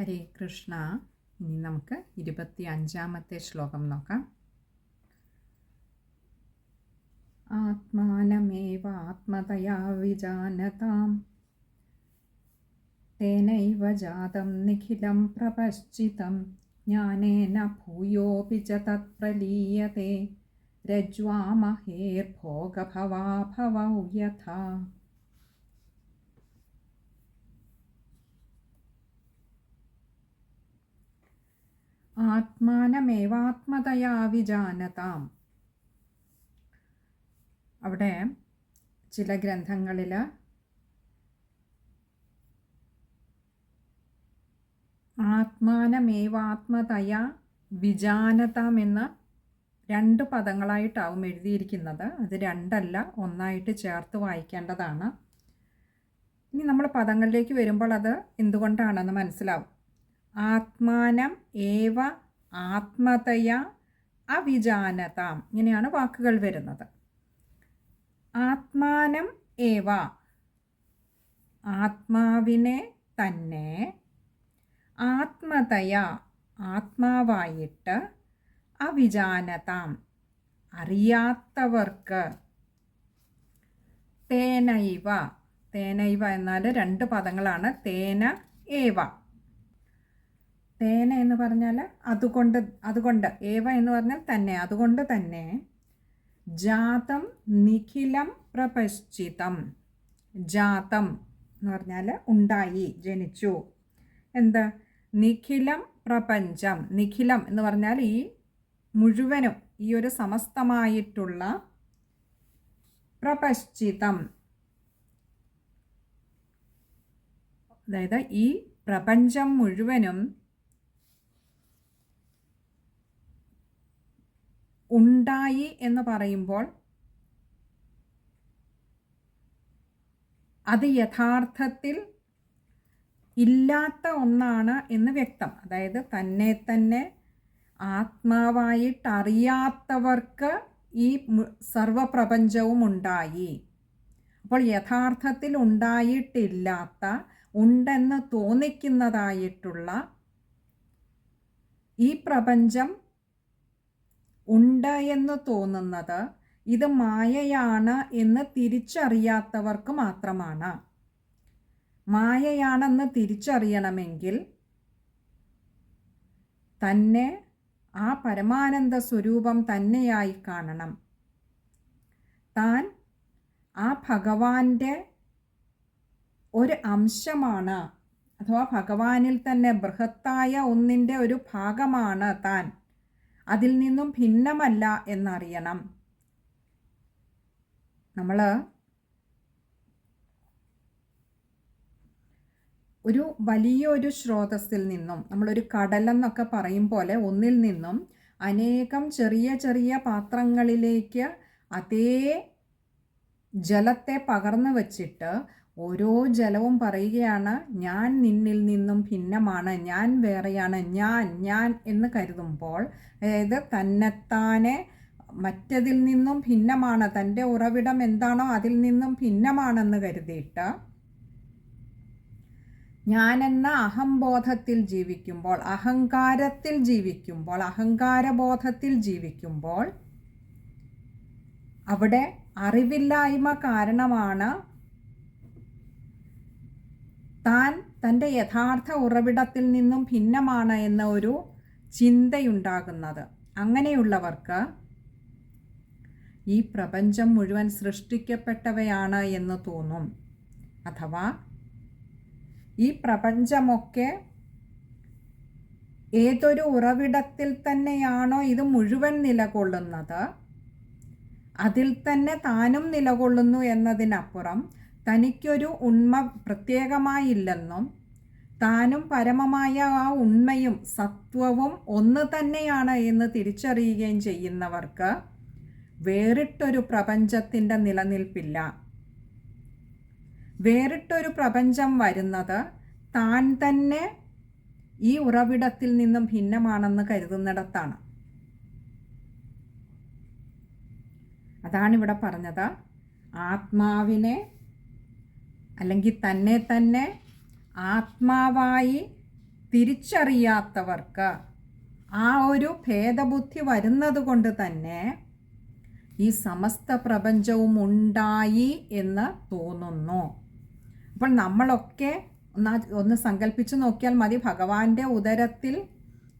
ഹരേ കൃഷ്ണ. ഇനി നമുക്ക് 25-ാമത്തെ ശ്ലോകം നോക്കാം. ആത്മാനമേവാത്മതയാ വിജാനതാം തേനൈവ ജാതം നിഖിലം പ്രപശ്ചിതം ജ്ഞാനേന ഭൂയോപി ച തത്പ്രലീയതേ രജ്വാമഹേർഭോഗഭവാഭവൗ യഥാ. ആത്മാനമേവാത്മതയാ വിജാനതാം. അവിടെ ചില ഗ്രന്ഥങ്ങളിൽ ആത്മാനമേവാത്മതയാ വിജാനതാം എന്ന് 2 പദങ്ങളായിട്ടാവും എഴുതിയിരിക്കുന്നത്. അത് 2 അല്ല, ഒന്നായിട്ട് ചേർത്ത് വായിക്കേണ്ടതാണ്. ഇനി നമ്മൾ പദങ്ങളിലേക്ക് വരുമ്പോൾ അത് എന്തുകൊണ്ടാണെന്ന് മനസ്സിലാവും. ആത്മാനം ഏവ ആത്മതയാ അവിജാനതാം, ഇങ്ങനെയാണ് വാക്കുകൾ വരുന്നത്. ആത്മാനം ഏവ, ആത്മാവിനെ തന്നെ, ആത്മതയാ ആത്മാവായിട്ട്, അവിജാനതാം അറിയാത്തവർക്ക്, തേനൈവ, തേനൈവ എന്നാൽ 2 പദങ്ങളാണ്. തേന ഏവ, തേന എന്ന് പറഞ്ഞാൽ അതുകൊണ്ട്, ഏവ എന്ന് പറഞ്ഞാൽ തന്നെ, അതുകൊണ്ട് തന്നെ, ജാതം നിഖിലം പ്രപശ്ചിതം. ജാതം എന്ന് പറഞ്ഞാൽ ഉണ്ടായി, ജനിച്ചു. എന്ത്? നിഖിലം പ്രപഞ്ചം. നിഖിലം എന്ന് പറഞ്ഞാൽ ഈ മുഴുവനും, ഈ ഒരു സമസ്തമായിട്ടുള്ള, പ്രപശ്ചിതം അതായത് ഈ പ്രപഞ്ചം മുഴുവനും ഉണ്ടായി എന്ന് പറയുമ്പോൾ അത് യഥാർത്ഥത്തിൽ ഇല്ലാത്ത ഒന്നാണ് എന്ന് വ്യക്തം. അതായത് തന്നെ ആത്മാവായിട്ടറിയാത്തവർക്ക് ഈ സർവപ്രപഞ്ചവും ഉണ്ടായി. അപ്പോൾ യഥാർത്ഥത്തിൽ ഉണ്ടായിട്ടില്ലാത്ത, ഉണ്ടെന്ന് തോന്നിക്കുന്നതായിട്ടുള്ള ഈ പ്രപഞ്ചം ഉണ്ട് എന്ന് തോന്നുന്നത് ഇത് മായയാണ് എന്ന് തിരിച്ചറിയാത്തവർക്ക് മാത്രമാണ്. മായയാണെന്ന് തിരിച്ചറിയണമെങ്കിൽ തന്നെ ആ പരമാനന്ദ സ്വരൂപം തന്നെയായി കാണണം. താൻ ആ ഭഗവാന്റെ ഒരു അംശമാണ്, അഥവാ ഭഗവാനിൽ തന്നെ ബൃഹത്തായ ഒന്നിൻ്റെ ഒരു ഭാഗമാണ് താൻ. അതിൽ നിന്നും ഭിന്നമല്ല എന്നറിയണം. നമ്മൾ ഒരു വലിയൊരു സ്രോതസ്സിൽ നിന്നും, നമ്മളൊരു കടലെന്നൊക്കെ പറയും പോലെ, ഒന്നിൽ നിന്നും അനേകം ചെറിയ ചെറിയ പാത്രങ്ങളിലേക്ക് അതേ ജലത്തെ പകർന്നു വച്ചിട്ട് ഓരോ ജലവും പറയുകയാണ്, ഞാൻ നിന്നിൽ നിന്നും ഭിന്നമാണ്, ഞാൻ വേറെയാണ്, ഞാൻ എന്ന് കരുതുമ്പോൾ, അതായത് തന്നെത്താനെ മറ്റതിൽ നിന്നും ഭിന്നമാണ്, തൻ്റെ ഉറവിടം എന്താണോ അതിൽ നിന്നും ഭിന്നമാണെന്ന് കരുതിയിട്ട് ഞാനെന്ന അഹംബോധത്തിൽ ജീവിക്കുമ്പോൾ, അഹങ്കാരത്തിൽ ജീവിക്കുമ്പോൾ, അഹങ്കാരബോധത്തിൽ ജീവിക്കുമ്പോൾ അവിടെ അറിവില്ലായ്മ കാരണമാണ് താൻ തൻ്റെ യഥാർത്ഥ ഉറവിടത്തിൽ നിന്നും ഭിന്നമാണ് എന്ന ഒരു ചിന്തയുണ്ടാകുന്നത്. അങ്ങനെയുള്ളവർക്ക് ഈ പ്രപഞ്ചം മുഴുവൻ സൃഷ്ടിക്കപ്പെട്ടവയാണ് എന്ന് തോന്നും. അഥവാ ഈ പ്രപഞ്ചമൊക്കെ ഏതൊരു ഉറവിടത്തിൽ തന്നെയാണോ ഇത് മുഴുവൻ നിലകൊള്ളുന്നത്, അതിൽ തന്നെ താനും നിലകൊള്ളുന്നു എന്നതിനപ്പുറം തനിക്കൊരു ഉണ്മ പ്രത്യേകമായില്ലെന്നും താനും പരമമായ ആ ഉണ്മയും സത്വവും ഒന്ന് തന്നെയാണ് എന്ന് തിരിച്ചറിയുകയും ചെയ്യുന്നവർക്ക് വേറിട്ടൊരു പ്രപഞ്ചത്തിൻ്റെ നിലനിൽപ്പില്ല. വേറിട്ടൊരു പ്രപഞ്ചം വരുന്നത് താൻ തന്നെ ഈ ഉറവിടത്തിൽ നിന്നും ഭിന്നമാണെന്ന് കരുതുന്നിടത്താണ്. അതാണിവിടെ പറഞ്ഞത്. ആത്മാവിനെ അല്ലെങ്കിൽ തന്നെ ആത്മാവായി തിരിച്ചറിയാത്തവർക്ക് ആ ഒരു ഭേദബുദ്ധി വരുന്നത് കൊണ്ട് തന്നെ ഈ സമസ്ത പ്രപഞ്ചവും ഉണ്ടായി എന്ന് തോന്നുന്നു. അപ്പോൾ നമ്മളൊക്കെ ഒന്ന് സങ്കല്പിച്ച് നോക്കിയാൽ മതി, ഭഗവാന്റെ ഉദരത്തിൽ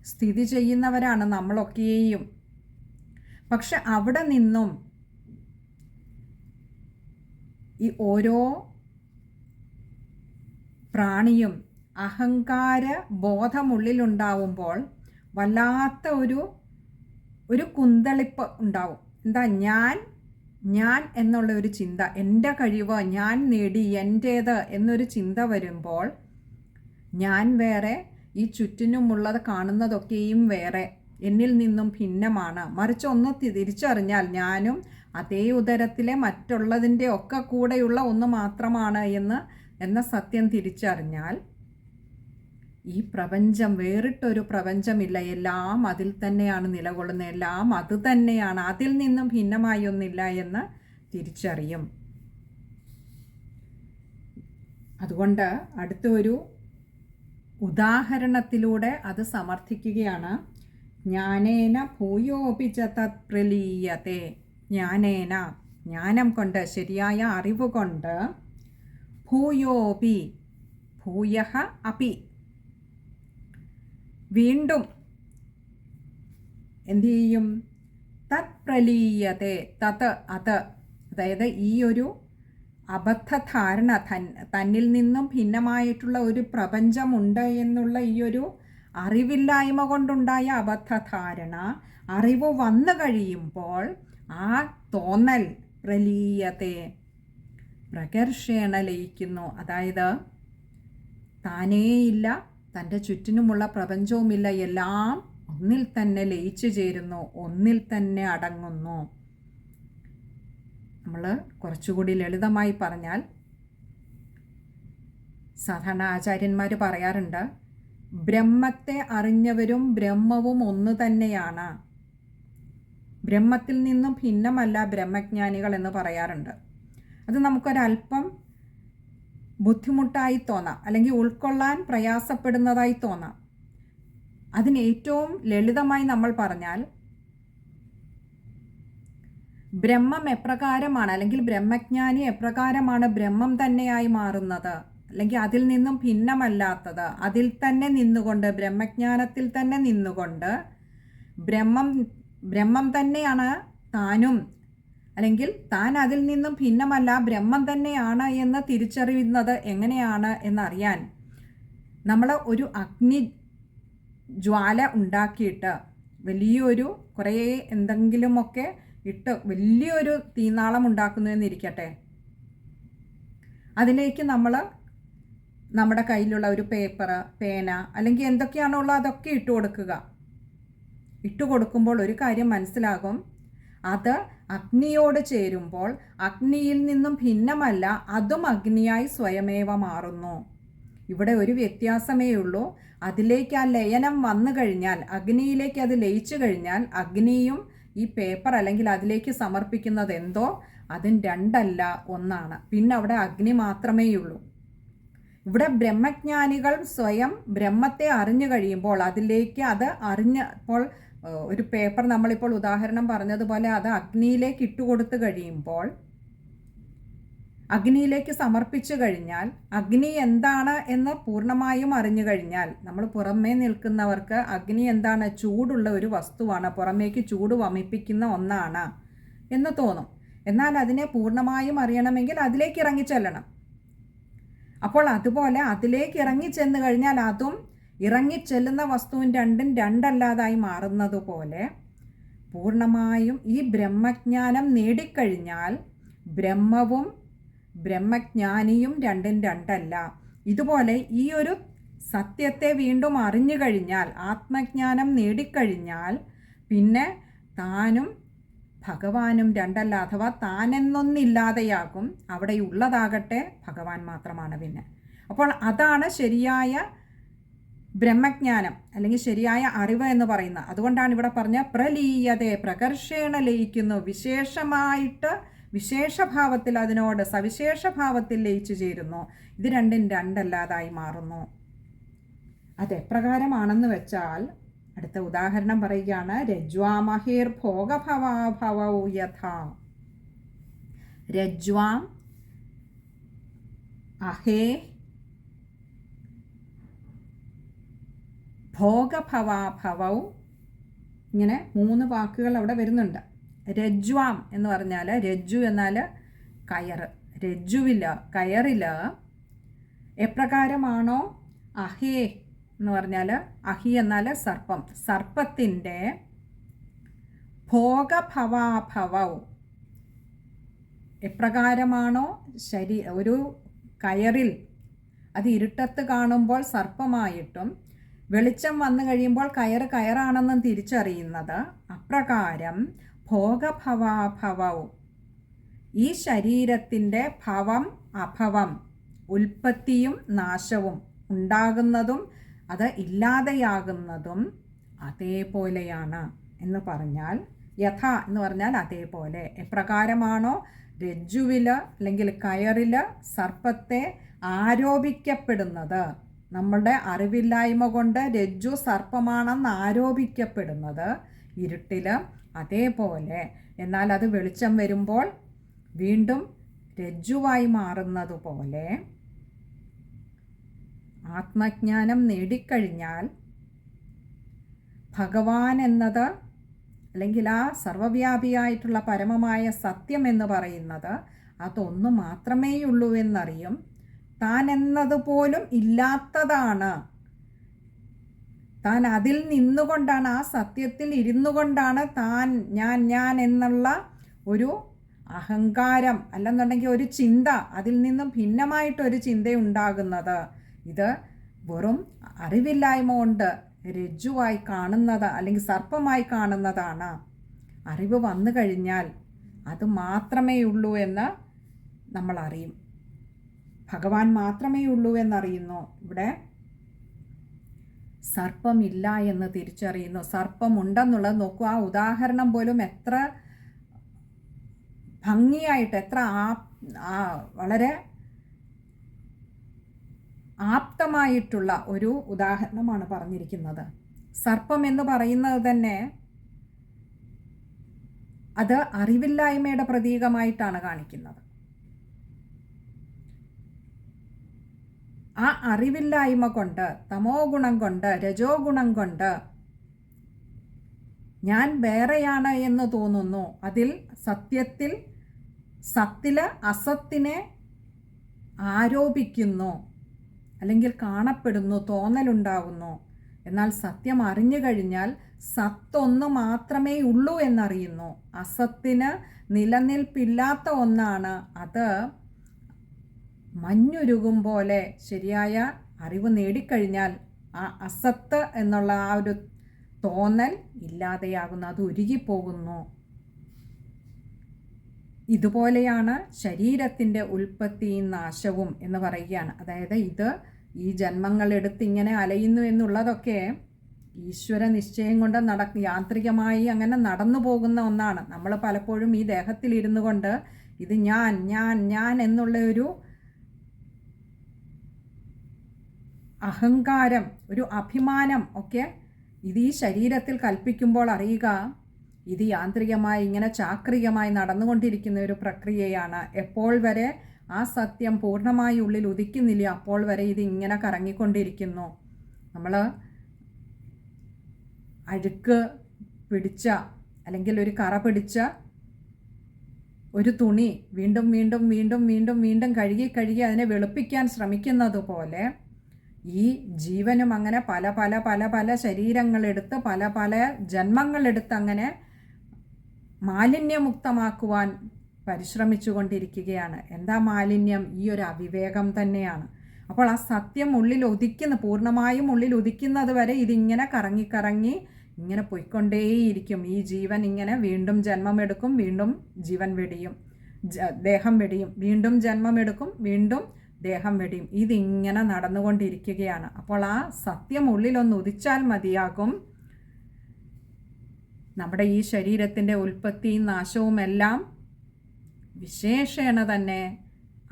സ്ഥിതി ചെയ്യുന്നവരാണ് നമ്മളൊക്കെയും. പക്ഷെ അവിടെ നിന്നും ഈ ഓരോ പ്രാണിയും അഹങ്കാര ബോധമുള്ളിലുണ്ടാവുമ്പോൾ വല്ലാത്ത ഒരു കുന്തളിപ്പ് ഉണ്ടാവും. എന്താ, ഞാൻ എന്നുള്ള ഒരു ചിന്ത, എൻ്റെ കഴിവ്, ഞാൻ നേടി, എൻ്റേത് എന്നൊരു ചിന്ത വരുമ്പോൾ ഞാൻ വേറെ, ഈ ചുറ്റിനുമുള്ളത് കാണുന്നതൊക്കെയും വേറെ, എന്നിൽ നിന്നും ഭിന്നമാണ്. മറിച്ച് ഒന്ന് തിരിച്ചറിഞ്ഞാൽ ഞാനും അതേ ഉദരത്തിലെ മറ്റുള്ളതിൻ്റെ ഒക്കെ കൂടെയുള്ള ഒന്ന് മാത്രമാണ് എന്ന സത്യം തിരിച്ചറിഞ്ഞാൽ ഈ പ്രപഞ്ചം വേറിട്ടൊരു പ്രപഞ്ചമില്ല. എല്ലാം അതിൽ തന്നെയാണ് നിലകൊള്ളുന്നത്, എല്ലാം അത് തന്നെയാണ്, അതിൽ നിന്നും ഭിന്നമായി ഒന്നില്ല എന്ന് തിരിച്ചറിയും. അതുകൊണ്ട് അടുത്ത ഒരു ഉദാഹരണത്തിലൂടെ അത് സമർത്ഥിക്കുകയാണ്. ജ്ഞാനേന ഭൂയോപി ച തത് പ്രലീയത്തെ. ജ്ഞാനേന, ജ്ഞാനം കൊണ്ട്, ശരിയായ അറിവ് കൊണ്ട്, ഭൂയോപി, ഭൂയഃ അപി, വീണ്ടും എന്തു ചെയ്യും, തത് പ്രലീയത്തെ, തത് അത്, അതായത് ഈ ഒരു അബദ്ധധാരണ, തന്നിൽ നിന്നും ഭിന്നമായിട്ടുള്ള ഒരു പ്രപഞ്ചമുണ്ട് എന്നുള്ള ഈ ഒരു അറിവില്ലായ്മ കൊണ്ടുണ്ടായ അബദ്ധധാരണ, അറിവ് വന്നു കഴിയുമ്പോൾ ആ തോന്നൽ പ്രലീയത്തെ, പ്രകർഷേണ ലയിക്കുന്നു. അതായത് താനേയില്ല, തൻ്റെ ചുറ്റിനുമുള്ള പ്രപഞ്ചവുമില്ല, എല്ലാം ഒന്നിൽ തന്നെ ലയിച്ചു ചേരുന്നു, ഒന്നിൽ തന്നെ അടങ്ങുന്നു. നമ്മൾ കുറച്ചുകൂടി ലളിതമായി പറഞ്ഞാൽ, സാധാരണ ആചാര്യന്മാർ പറയാറുണ്ട്, ബ്രഹ്മത്തെ അറിഞ്ഞവരും ബ്രഹ്മവും ഒന്ന് തന്നെയാണ്, ബ്രഹ്മത്തിൽ നിന്നും ഭിന്നമല്ല ബ്രഹ്മജ്ഞാനികൾ എന്ന് പറയാറുണ്ട്. അത് നമുക്കൊരല്പം ബുദ്ധിമുട്ടായി തോന്നാം, അല്ലെങ്കിൽ ഉൾക്കൊള്ളാൻ പ്രയാസപ്പെടുന്നതായി തോന്നാം. അതിന് ഏറ്റവും ലളിതമായി നമ്മൾ പറഞ്ഞാൽ, ബ്രഹ്മം എപ്രകാരമാണ്, അല്ലെങ്കിൽ ബ്രഹ്മജ്ഞാനി എപ്രകാരമാണ് ബ്രഹ്മം തന്നെയായി മാറുന്നത്, അല്ലെങ്കിൽ അതിൽ നിന്നും ഭിന്നമല്ലാത്തത്, അതിൽ തന്നെ നിന്നുകൊണ്ട്, ബ്രഹ്മജ്ഞാനത്തിൽ തന്നെ നിന്നുകൊണ്ട് ബ്രഹ്മം തന്നെയാണ് താനും, അല്ലെങ്കിൽ താൻ അതിൽ നിന്നും ഭിന്നമല്ല, ബ്രഹ്മം തന്നെയാണ് എന്ന് തിരിച്ചറിയുന്നത് എങ്ങനെയാണ് എന്നറിയാൻ നമ്മൾ ഒരു അഗ്നി ജ്വാല ഉണ്ടാക്കിയിട്ട്, വലിയൊരു കുറേ എന്തെങ്കിലുമൊക്കെ ഇട്ട് വലിയൊരു തീനാളം ഉണ്ടാക്കുന്നു എന്നിരിക്കട്ടെ, അതിലേക്ക് നമ്മൾ നമ്മുടെ കയ്യിലുള്ള ഒരു പേപ്പർ, പേന, അല്ലെങ്കിൽ എന്തൊക്കെയാണോ ഉള്ളത് അതൊക്കെ ഇട്ട് കൊടുക്കുക. ഇട്ട് കൊടുക്കുമ്പോൾ ഒരു കാര്യം മനസ്സിലാകും, അത് അഗ്നിയോട് ചേരുമ്പോൾ അഗ്നിയിൽ നിന്നും ഭിന്നമല്ല, അതും അഗ്നിയായി സ്വയമേവ മാറുന്നു. ഇവിടെ ഒരു വ്യത്യാസമേ ഉള്ളൂ, അതിലേക്ക് ആ ലയനം വന്നു കഴിഞ്ഞാൽ, അഗ്നിയിലേക്ക് അത് ലയിച്ചു കഴിഞ്ഞാൽ, അഗ്നിയും ഈ പേപ്പർ അല്ലെങ്കിൽ അതിലേക്ക് സമർപ്പിക്കുന്നത് എന്തോ അതും രണ്ടല്ല, ഒന്നാണ്. പിന്നെ അവിടെ അഗ്നി മാത്രമേയുള്ളൂ. ഇവിടെ ബ്രഹ്മജ്ഞാനികൾ സ്വയം ബ്രഹ്മത്തെ അറിഞ്ഞു കഴിയുമ്പോൾ, അതിലേക്ക് അത് അറിഞ്ഞപ്പോൾ, ഒരു പേപ്പർ നമ്മളിപ്പോൾ ഉദാഹരണം പറഞ്ഞതുപോലെ അത് അഗ്നിയിലേക്ക് ഇട്ടുകൊടുത്തു കഴിയുമ്പോൾ, അഗ്നിയിലേക്ക് സമർപ്പിച്ചു കഴിഞ്ഞാൽ, അഗ്നി എന്താണ് എന്ന് പൂർണ്ണമായും അറിഞ്ഞു കഴിഞ്ഞാൽ, നമ്മൾ പുറമേ നിൽക്കുന്നവർക്ക് അഗ്നി എന്താണ്, ചൂടുള്ള ഒരു വസ്തുവാണ്, പുറമേക്ക് ചൂട് വമിപ്പിക്കുന്ന ഒന്നാണ് എന്ന് തോന്നും. എന്നാൽ അതിനെ പൂർണ്ണമായും അറിയണമെങ്കിൽ അതിലേക്ക് ഇറങ്ങിച്ചെല്ലണം. അപ്പോൾ അതുപോലെ അതിലേക്ക് ഇറങ്ങിച്ചെന്ന് കഴിഞ്ഞാൽ അതും ഇറങ്ങിച്ചെല്ലുന്ന വസ്തുവും രണ്ടും രണ്ടല്ലാതായി മാറുന്നത് പോലെ, പൂർണ്ണമായും ഈ ബ്രഹ്മജ്ഞാനം നേടിക്കഴിഞ്ഞാൽ ബ്രഹ്മവും ബ്രഹ്മജ്ഞാനിയും രണ്ടും രണ്ടല്ല. ഇതുപോലെ ഈ ഒരു സത്യത്തെ വീണ്ടും അറിഞ്ഞു കഴിഞ്ഞാൽ, ആത്മജ്ഞാനം നേടിക്കഴിഞ്ഞാൽ, പിന്നെ താനും ഭഗവാനും രണ്ടല്ല, അഥവാ താനെന്നൊന്നില്ലാതെയാകും. അവിടെയുള്ളതാകട്ടെ ഭഗവാൻ മാത്രമാണ്. പിന്നെ അപ്പോൾ അതാണ് ശരിയായ ബ്രഹ്മജ്ഞാനം, അല്ലെങ്കിൽ ശരിയായ അറിവ് എന്ന് പറയുന്നത്. അതുകൊണ്ടാണ് ഇവിടെ പറഞ്ഞ പ്രലീയതേ, പ്രകർഷേണ ലയിക്കുന്നു, വിശേഷമായിട്ട് വിശേഷഭാവത്തിൽ അതിനോട് സവിശേഷഭാവത്തിൽ ലയിച്ചു ചേരുന്നു. ഇത് രണ്ടും രണ്ടല്ലാതായി മാറുന്നു. അതെപ്രകാരമാണെന്ന് വെച്ചാൽ അടുത്ത ഉദാഹരണം പറയുകയാണ്. രജ്വാമഹേർ ഭോഗഭവാഭവൗ യഥാ. രജ്വാം അഹേ ഭോഗഭവാഭവൗ, ഇങ്ങനെ 3 വാക്കുകൾ അവിടെ വരുന്നുണ്ട്. രജ്വാം എന്ന് പറഞ്ഞാൽ, രജ്ജു എന്നാൽ കയറ്, രജ്ജുവിൽ കയറിൽ എപ്രകാരമാണോ, അഹേ എന്ന് പറഞ്ഞാൽ, അഹി എന്നാൽ സർപ്പം, സർപ്പത്തിൻ്റെ ഭോഗഭവാഭവൗ എപ്രകാരമാണോ ഒരു കയറിൽ അത് ഇരുട്ടത്ത് കാണുമ്പോൾ സർപ്പമായിട്ടും വെളിച്ചം വന്നു കഴിയുമ്പോൾ കയറാണെന്നും തിരിച്ചറിയുന്നത്, അപ്രകാരം ഭോഗഭവാഭവൗ ഈ ശരീരത്തിൻ്റെ ഭവം അഭവം, ഉൽപ്പത്തിയും നാശവും, ഉണ്ടാകുന്നതും അത് ഇല്ലാതെയാകുന്നതും അതേപോലെയാണ് എന്ന് പറഞ്ഞാൽ, യഥ എന്ന് പറഞ്ഞാൽ അതേപോലെ. എപ്രകാരമാണോ രജ്ജുവിൽ അല്ലെങ്കിൽ കയറിൽ സർപ്പത്തെ ആരോപിക്കപ്പെടുന്നത്, നമ്മുടെ അറിവില്ലായ്മ കൊണ്ട് രജ്ജു സർപ്പമാണെന്ന് ആരോപിക്കപ്പെടുന്നത് ഇരുട്ടിൽ, അതേപോലെ എന്നാൽ അത് വെളിച്ചം വരുമ്പോൾ വീണ്ടും രജ്ജുവായി മാറുന്നത് പോലെ ആത്മജ്ഞാനം നേടിക്കഴിഞ്ഞാൽ ഭഗവാൻ എന്നത് അല്ലെങ്കിൽ ആ സർവവ്യാപിയായിട്ടുള്ള പരമമായ സത്യം എന്ന് പറയുന്നത് അതൊന്നു മാത്രമേയുള്ളൂ എന്നറിയും. താൻ എന്നതുപോലും ഇല്ലാത്തതാണ്. താൻ അതിൽ നിന്നുകൊണ്ടാണ്, ആ സത്യത്തിൽ ഇരുന്നു കൊണ്ടാണ് താൻ ഞാൻ എന്നുള്ള ഒരു അഹങ്കാരം അല്ലെന്നുണ്ടെങ്കിൽ ഒരു ചിന്ത, അതിൽ നിന്നും ഭിന്നമായിട്ടൊരു ചിന്തയുണ്ടാകുന്നത്. ഇത് വെറും അറിവില്ലായ്മ കൊണ്ട് രജ്ജുവായി കാണുന്നത് അല്ലെങ്കിൽ സർപ്പമായി കാണുന്നതാണ്. അറിവ് വന്നു കഴിഞ്ഞാൽ അത് മാത്രമേ ഉള്ളൂ എന്ന് നമ്മൾ അറിയും. ഭഗവാൻ മാത്രമേ ഉള്ളൂ എന്നറിയുന്നു. ഇവിടെ സർപ്പമില്ല എന്ന് തിരിച്ചറിയുന്നു. സർപ്പമുണ്ടെന്നുള്ളത് നോക്കൂ, ആ ഉദാഹരണം പോലും എത്ര ഭംഗിയായിട്ട്, എത്ര വളരെ ആപ്തമായിട്ടുള്ള ഒരു ഉദാഹരണമാണ് പറഞ്ഞിരിക്കുന്നത്. സർപ്പം എന്ന് പറയുന്നത് തന്നെ അത് അറിവില്ലായ്മയുടെ പ്രതീകമായിട്ടാണ് കാണിക്കുന്നത്. ആ അറിവില്ലായ്മ കൊണ്ട്, തമോ ഗുണം കൊണ്ട്, രജോ ഗുണം കൊണ്ട് ഞാൻ വേറെയാണ് എന്ന് തോന്നുന്നു. അതിൽ സത്തില് അസത്തിനെ ആരോപിക്കുന്നു അല്ലെങ്കിൽ കാണപ്പെടുന്നു, തോന്നലുണ്ടാകുന്നു. എന്നാൽ സത്യം അറിഞ്ഞു കഴിഞ്ഞാൽ സത്തൊന്ന് മാത്രമേ ഉള്ളൂ എന്നറിയുന്നു. അസത്തിന് നിലനിൽപ്പില്ലാത്ത ഒന്നാണ്. അത് മഞ്ഞുരുകും പോലെ ശരിയായ അറിവ് നേടിക്കഴിഞ്ഞാൽ ആ അസത്ത് എന്നുള്ള ആ ഒരു തോന്നൽ ഇല്ലാതെയാകുന്നു, അത് ഉരുകിപ്പോകുന്നു. ഇതുപോലെയാണ് ശരീരത്തിൻ്റെ ഉൽപ്പത്തിയും നാശവും എന്ന് പറയുകയാണ്. അതായത് ഇത് ഈ ജന്മങ്ങളെടുത്ത് ഇങ്ങനെ അലയുന്നു എന്നുള്ളതൊക്കെ ഈശ്വര നിശ്ചയം കൊണ്ട് യാന്ത്രികമായി അങ്ങനെ നടന്നു പോകുന്ന ഒന്നാണ്. നമ്മൾ പലപ്പോഴും ഈ ദേഹത്തിലിരുന്നു കൊണ്ട് ഇത് ഞാൻ എന്നുള്ള ഒരു അഹങ്കാരം, ഒരു അഭിമാനം ഒക്കെ ഇത് ഈ ശരീരത്തിൽ കൽപ്പിക്കുമ്പോൾ അറിയുക, ഇത് യാന്ത്രികമായി ഇങ്ങനെ ചാക്രികമായി നടന്നുകൊണ്ടിരിക്കുന്ന ഒരു പ്രക്രിയയാണ്. എപ്പോൾ വരെ ആ സത്യം പൂർണ്ണമായി ഉള്ളിൽ ഉദിക്കുന്നില്ല അപ്പോൾ വരെ ഇത് ഇങ്ങനെ കറങ്ങിക്കൊണ്ടിരിക്കുന്നു. നമ്മൾ അഴുക്ക് പിടിച്ച അല്ലെങ്കിൽ ഒരു കറ പിടിച്ച ഒരു തുണി വീണ്ടും വീണ്ടും വീണ്ടും വീണ്ടും വീണ്ടും കഴുകി അതിനെ വെളുപ്പിക്കാൻ ശ്രമിക്കുന്നത് പോലെ ഈ ജീവനും അങ്ങനെ പല പല പല പല ശരീരങ്ങളെടുത്ത് പല പല ജന്മങ്ങളെടുത്ത് അങ്ങനെ മാലിന്യമുക്തമാക്കുവാൻ പരിശ്രമിച്ചു കൊണ്ടിരിക്കുകയാണ്. എന്താ മാലിന്യം? ഈ ഒരു അവിവേകം തന്നെയാണ്. അപ്പോൾ ആ സത്യം ഉള്ളിൽ പൂർണ്ണമായും ഉള്ളിൽ ഉദിക്കുന്നത് വരെ ഇതിങ്ങനെ കറങ്ങി ഇങ്ങനെ പോയിക്കൊണ്ടേയിരിക്കും. ഈ ജീവൻ ഇങ്ങനെ വീണ്ടും ജന്മമെടുക്കും, വീണ്ടും ജീവൻ വെടിയും, ദേഹം വെടിയും, വീണ്ടും ജന്മമെടുക്കും, വീണ്ടും ദേഹം വെടിയും. ഇതിങ്ങനെ നടന്നുകൊണ്ടിരിക്കുകയാണ്. അപ്പോൾ ആ സത്യം ഉള്ളിലൊന്ന് ഉദിച്ചാൽ മതിയാകും. നമ്മുടെ ഈ ശരീരത്തിൻ്റെ ഉൽപ്പത്തിയും നാശവുമെല്ലാം വിശേഷേണ തന്നെ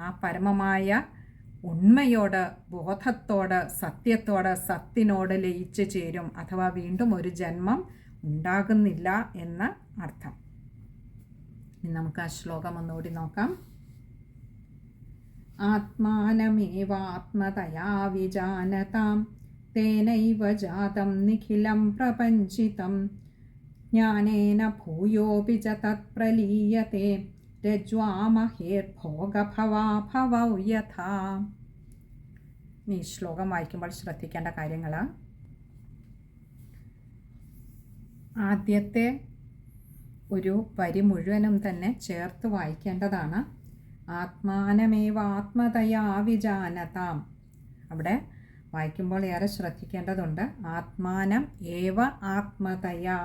ആ പരമമായ ഉണ്മയോട്, ബോധത്തോട്, സത്യത്തോട്, സത്തിനോട് ലയിച്ചു ചേരും. അഥവാ വീണ്ടും ഒരു ജന്മം ഉണ്ടാകുന്നില്ല എന്ന അർത്ഥം. ഇനി നമുക്ക് ആ ശ്ലോകം ഒന്നുകൂടി നോക്കാം. ആത്മാനമേവാത്മതയാ വിജാനതാം തേനൈവ ജാതം നിഖിലം പ്രപഞ്ചിതം ജ്ഞാനേന ഭൂയോപി ച തത്പ്രലീയത്തെ രജ്വാമഹേർഭോഗഭവാഭവൗ യഥാ. ഈ ശ്ലോകം വായിക്കുമ്പോൾ ശ്രദ്ധിക്കേണ്ട കാര്യങ്ങൾ: ആദ്യത്തെ ഒരു വരി മുഴുവനും തന്നെ ചേർത്ത് വായിക്കേണ്ടതാണ്. ആത്മാനമേവ ആത്മതയാ വിജാനതാം. അവിടെ വായിക്കുമ്പോൾ ഏറെ ശ്രദ്ധിക്കേണ്ടതുണ്ട്. ആത്മാനം ഏവ ആത്മതയാ.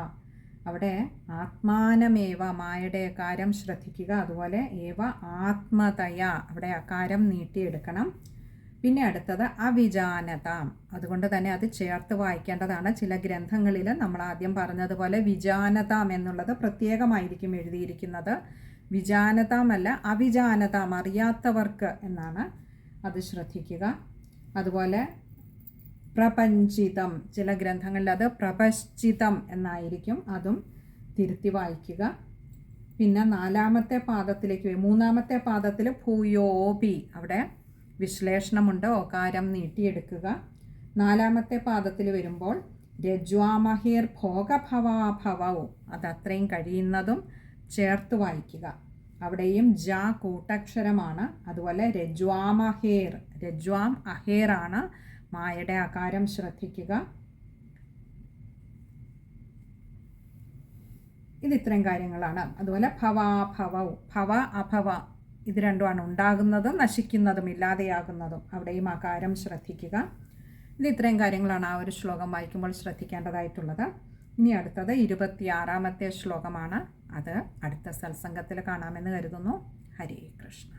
അവിടെ ആത്മാനമേവ, മായയുടെ അകാരം ശ്രദ്ധിക്കുക. അതുപോലെ ഏവ ആത്മതയ, അവിടെ അകാരം നീട്ടിയെടുക്കണം. പിന്നെ അടുത്തത് അവിജാനതാം. അതുകൊണ്ട് തന്നെ അത് ചേർത്ത് വായിക്കേണ്ടതാണ്. ചില ഗ്രന്ഥങ്ങളിൽ നമ്മൾ ആദ്യം പറഞ്ഞതുപോലെ വിജാനതാം എന്നുള്ളത് പ്രത്യേകമായിരിക്കും എഴുതിയിരിക്കുന്നത്. വിജാനതാം അല്ല, അവിജാനതാം, അറിയാത്തവർക്ക് എന്നാണ്. അത് ശ്രദ്ധിക്കുക. അതുപോലെ പ്രപഞ്ചിതം, ചില ഗ്രന്ഥങ്ങളിൽ അത് പ്രപശ്ചിതം എന്നായിരിക്കും. അതും തിരുത്തി വായിക്കുക. പിന്നെ മൂന്നാമത്തെ പാദത്തിൽ ഭൂയോപി, അവിടെ വിശ്ലേഷണമുണ്ട്. ഓകാരം നീട്ടിയെടുക്കുക. നാലാമത്തെ പാദത്തിൽ വരുമ്പോൾ രജ്വാമഹീർ ഭോഗഭവാഭവൗ, അത് അത്രയും കഴിയുന്നതും ചേർത്ത് വായിക്കുക. അവിടെയും ജ കൂട്ടക്ഷരമാണ്. അതുപോലെ രജ്വാമഹേർ, രജ്വാം അഹേറാണ്. മായയുടെ ആകാരം ശ്രദ്ധിക്കുക. ഇത് ഇത്രയും കാര്യങ്ങളാണ്. അതുപോലെ ഭവാഭവൗ, ഭവ അഭവ, ഇത് രണ്ടുമാണ് ഉണ്ടാകുന്നതും നശിക്കുന്നതും ഇല്ലാതെയാകുന്നതും. അവിടെയും ആകാരം ശ്രദ്ധിക്കുക. ഇത് ഇത്രയും കാര്യങ്ങളാണ് ആ ഒരു ശ്ലോകം വായിക്കുമ്പോൾ ശ്രദ്ധിക്കേണ്ടതായിട്ടുള്ളത്. ഇനി അടുത്തത് 26ാമത്തെ ശ്ലോകമാണ്. അത് അടുത്ത സത്സംഗത്തിൽ കാണാമെന്ന് കരുതുന്നു. ഹരേ കൃഷ്ണ.